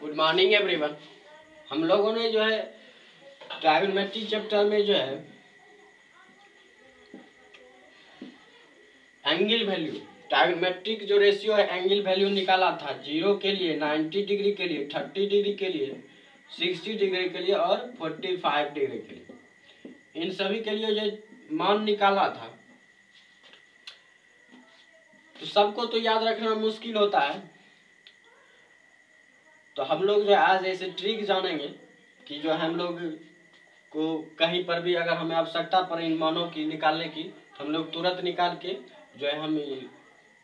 Good morning everyone. हम लोगों ने जो है ट्रायगोनोमेट्री चैप्टर में जो है एंगल वैल्यू, ट्रायगोनोमेट्रिक जो रेशियो है एंगल वैल्यू निकाला था 0 के लिए, 90 डिग्री के लिए, 30 डिग्री के लिए, 60 डिग्री के लिए और 45 डिग्री के लिए। इन सभी के लिए जो मान निकाला था, तो सबको तो याद रखना मुश्किल होता है। तो हम लोग जो आज ऐसे ट्रिक जानेंगे कि जो हम लोग को कहीं पर भी अगर हमें आवश्यकता पड़े इन मानों की निकालने की, तो हम लोग तुरंत निकाल के जो है हम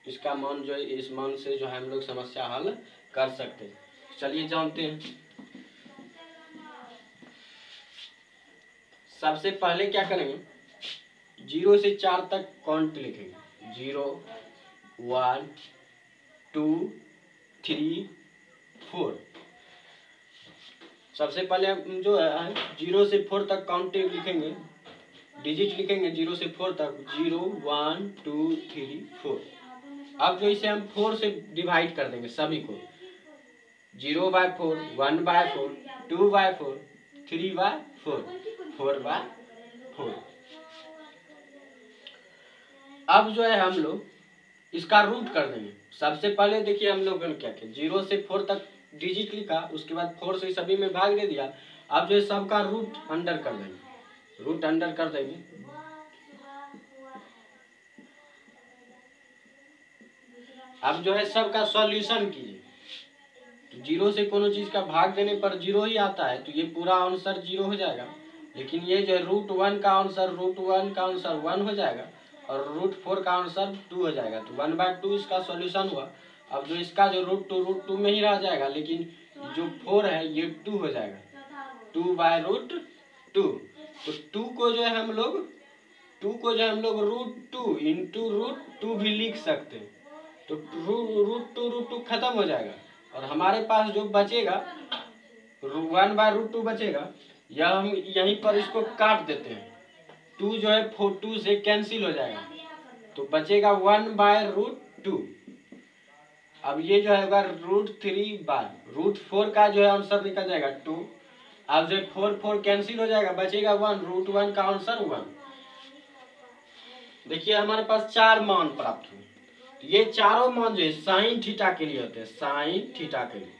इसका मान जो है इस मान से जो है हम लोग समस्या हल कर सकते हैं। चलिए जानते हैं। सबसे पहले क्या करेंगे, 0 से 4 तक काउंट लिखेंगे। 0 1 2 3 4। सबसे पहले हम जो है 0 से 4 तक काउंटिंग लिखेंगे, डिजिट लिखेंगे 0 से 4 तक। 0 1 2 3 4। अब जो इसे हम 4 से डिवाइड कर देंगे सभी को। 0/4, 1/4, 2/4, 3/4, 4/4। अब जो है हम लोग इसका रूट कर देंगे। सबसे पहले देखिए हम लोगों ने क्या किया, 0 से 4 तक डिजिट लिखा, उसके बाद 4 से सभी में भाग दे दिया। अब जो है सबका रूट अंडर कर देंगे, रूट अंडर कर देंगे। अब जो है सबका सॉल्यूशन कीजिए। तो 0 से कोनो चीज का भाग देने पर 0 ही आता है, तो ये पूरा आंसर 0 हो जाएगा। लेकिन ये जो है √1 का आंसर 1 हो जाएगा और √4 का आंसर 2 हो जाएगा। तो 1/2 इसका सॉल्यूशन हुआ। अब जो इसका जो √2 में ही रह जाएगा, लेकिन जो 4 है ये 2 हो जाएगा, 2/√2। तो 2 को जो है हम लोग √2 इंटू √2 भी लिख सकते हैं। तो √2 खत्म हो जाएगा और हमारे पास जो बचेगा 1/√2 बचेगा। यह हम यहीं पर इसको काट देते हैं। 2 जो है 2 से कैंसिल हो जाएगा, तो बचेगा 1/√2। अब ये जो है √3/√4 का जो है आंसर निकल जाएगा 2। अब जो 4 कैंसिल हो जाएगा, बचेगा 1, √1 का आंसर 1। देखिए हमारे पास 4 मान प्राप्त हुए। तो ये चारों मान जो है साइन थीटा के लिए होते हैं, साइन थीटा के लिए,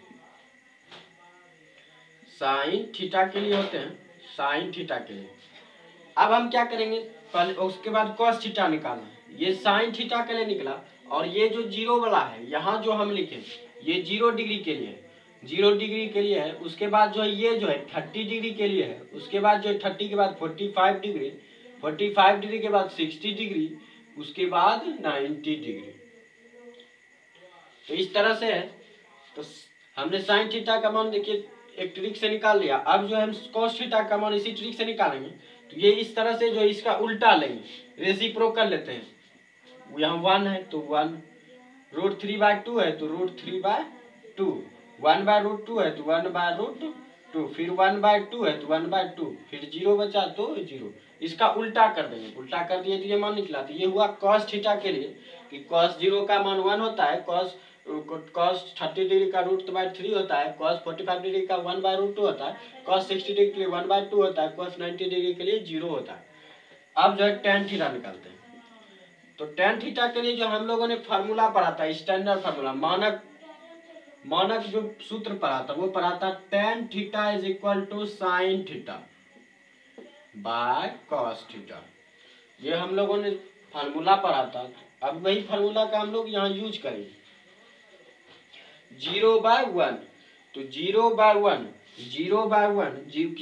साइन थीटा के लिए होते हैं, साइन थीटा के लिए। अब हम क्या करेंगे, पहले उसके बाद कॉस थीटा निकालना है। ये साइन थीटा के लिए निकला और ये जो 0 वाला है यहाँ जो हम लिखे ये 0 डिग्री के लिए है, 0 डिग्री के लिए है। उसके बाद जो है ये जो है 30 डिग्री के लिए है। उसके बाद जो है 30 के बाद 45 डिग्री, 45 डिग्री के बाद 60 डिग्री, उसके बाद 90 डिग्री। तो इस तरह से है। तो हमने साइन थीटा का मान देखिए एक ट्रिक से निकाल लिया। अब जो हम कॉस थीटा का मान इसी ट्रिक से निकालेंगे। तो ये इस तरह से जो इसका उल्टा लेंगे, रेसिप्रोकल कर लेते हैं। यहाँ 1 है तो 1, √3/2 है तो √3/2, 1/√2 है तो 1/√2, फिर 1/2 है तो 1/2, फिर 0 बचा तो 0। इसका उल्टा कर देंगे, उल्टा कर दिए तो ये मान निकला। तो ये हुआ कॉस थीटा के लिए कि कॉस 0 का मान 1 होता है, कॉस 30 डिग्री का √3 होता है, कॉस 45 डिग्री का 1/√2 होता है, कॉस 60 डिग्री के लिए 1/2 होता है, कॉस 90 डिग्री के लिए 0 होता है। अब जो है tan थीटा निकालते हैं। तो tan थीटा के लिए जो हम लोगों ने फार्मूला पढ़ा था, स्टैंडर्ड फार्मूला, मानक जो सूत्र पढ़ा था वो पढ़ा था tan theta is equal to sine theta by cos theta. ये हम लोगों ने फार्मूला पढ़ा था। अब वही फार्मूला का हम लोग यहाँ यूज करेंगे। 0/1, तो 0/1,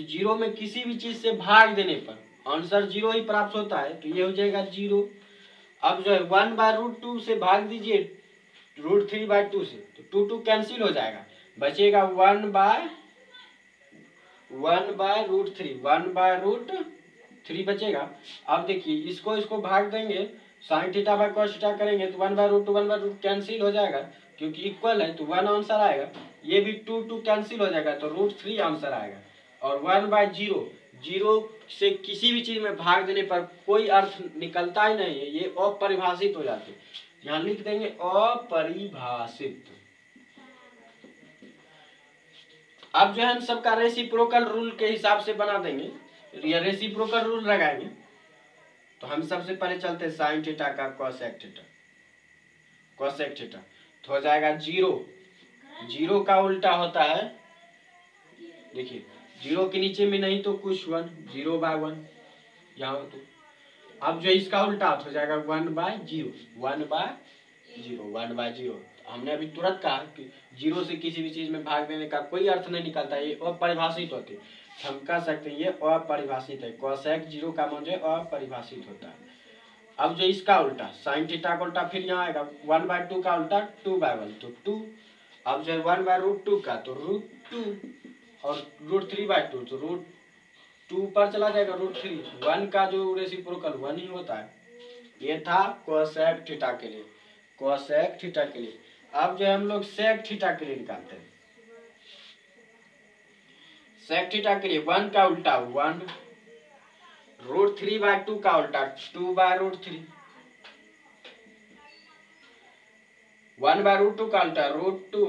0 में किसी भी चीज से भाग देने पर आंसर 0 ही प्राप्त होता है, तो ये हो जाएगा 0। अब जो है 1/√2 से भाग दीजिए √3/2 से, तो 2 कैंसिल हो जाएगा, बचेगा 1/√3 बचेगा। अब देखिए इसको भाग देंगे, sign theta by cos theta करेंगे तो 1/√2 कैंसिल हो जाएगा, क्योंकि इक्वल है तो 1 आंसर आएगा। ये भी 2 कैंसिल हो जाएगा तो √3 आंसर आएगा। और 1/0 से किसी भी चीज में भाग देने पर कोई अर्थ निकलता ही नहीं है, ये अपरिभाषित हो जाते हैं। यहाँ लिख देंगे अपरिभाषित। अब जो है हम सबका रेसिप्रोकल रूल के हिसाब से बना देंगे, या रेसिप्रोकल रूल लगाएंगे। तो हम सबसे पहले चलते हैं साइन थीटा का कोसेक थीटा, कोसेक थीटा तो हो जाएगा 0। 0 का उल्टा होता है, देखिए 0 के नीचे में नहीं तो कुछ 1, 0/1 यहाँ तो। अब जो इसका उल्टा हो जाएगा 1/0, 1/0, 1/0। हमने अभी तुरंत कहा कि 0 से किसी भी चीज में भाग देने का कोई अर्थ नहीं निकलता, ये अपरिभाषित होती है। हम कह सकते हैं ये अपरिभाषित है, कोसेक 0 का मान जो अपरिभाषित होता है। अब जो इसका उल्टा साइन थीटा का उल्टा फिर यहाँ आएगा 1/2 का उल्टा 2/1 तो 2। अब जो है 1/√2 का तो √2 और √3/2 तो √2 पर चला जाएगा √3। 1 का जो रेसिप्रोकल 1 ही होता है। ये था कोसेक थीटा के लिए, कोसेक थीटा के लिए। अब जो है हम लोग सेक थीटा के लिए निकालते हैं। सेक थीटा के लिए 1 का उल्टा 1, √3/2 का उल्टा 2/√3, 1/√2 का उल्टा √2,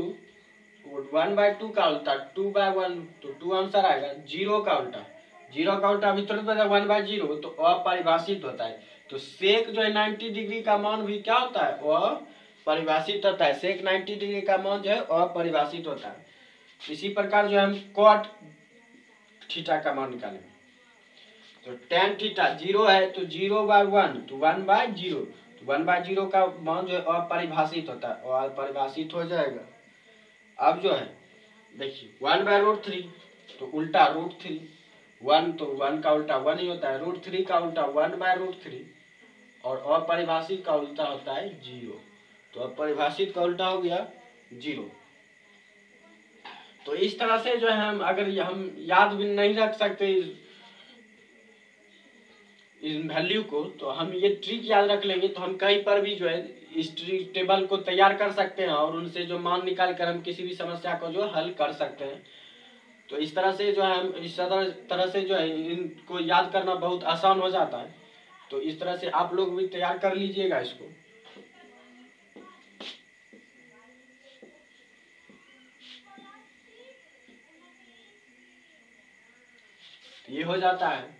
1/2 का उल्टा 2/1 तो 2 आंसर आएगा। 0 का उल्टा, 0 का उल्टा अभी तुरंत बता 1/0 तो अपरिभाषित होता है। तो सेक जो है 90 डिग्री का मान भी क्या होता है, अपरिभाषित होता है। सेक 90 डिग्री का मान जो है अपरिभाषित होता है। इसी प्रकार जो हम कॉट थीटा का मान निकालेंगे। तो tan थीटा 0 है तो 0/1 तो 1/0, तो 1/0 का मान जो है अपरिभाषित होता है, और अपरिभाषित हो जाएगा। अब जो है देखिए 1/√3 तो उल्टा √3, 1 तो 1 का उल्टा 1 ही होता है, √3 का उल्टा 1/√3 और अपरिभाषित का उल्टा होता है 0। तो अपरिभाषित का उल्टा हो गया 0। तो इस तरह से जो है हम अगर हम याद भी नहीं रख सकते इस वैल्यू को, तो हम ये ट्रिक याद रख लेंगे तो हम कहीं पर भी जो है इस ट्रिक टेबल को तैयार कर सकते हैं और उनसे जो मान निकाल कर हम किसी भी समस्या को जो हल कर सकते हैं। तो इस तरह से जो है हम इस तरह से जो है इनको याद करना बहुत आसान हो जाता है। तो इस तरह से आप लोग भी तैयार कर लीजिएगा इसको। ये हो जाता है,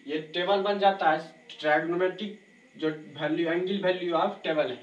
ये टेबल बन जाता है ट्रायगोनोमेट्रिक जो value angle value of table है।